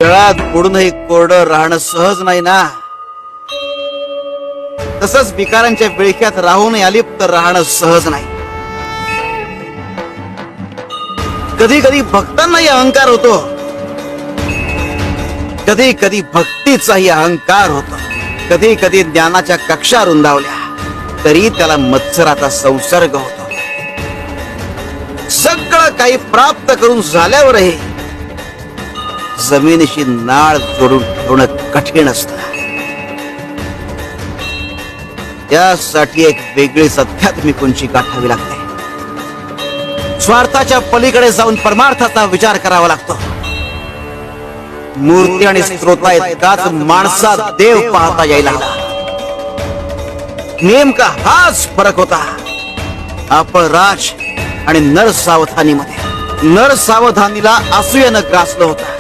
जळात बुडूनही कोरडं राहणं सहज नाही ना. तसंच विकारांच्या विळख्यात राहूनही अलिप्त राहणं सहज नाही. कधी कधी भक्तांनाही अहंकार होतो, कधी कधी भक्तीचाही अहंकार होतो. कधी कधी ज्ञानाच्या कक्षा रुंदावल्या तरी त्याला मत्सराचा संसर्ग होतो. सगळं काही प्राप्त करून झाल्यावरही जमिनीशी नाळ जोडून ठेवणं कठीण असतं. त्यासाठी एक वेगळीच आध्यात्मिक उंची गाठावी लागते. स्वार्थाच्या पलीकडे जाऊन परमार्थाचा विचार करावा लागतो. मूर्ती आणि स्त्रोता इतकाच माणसात देव पाहता यायला हवा. नेमका हाच फरक होता आपण राज आणि नर सावधानीमध्ये. नर सावधानीला असूयानं ग्रासलं होतं.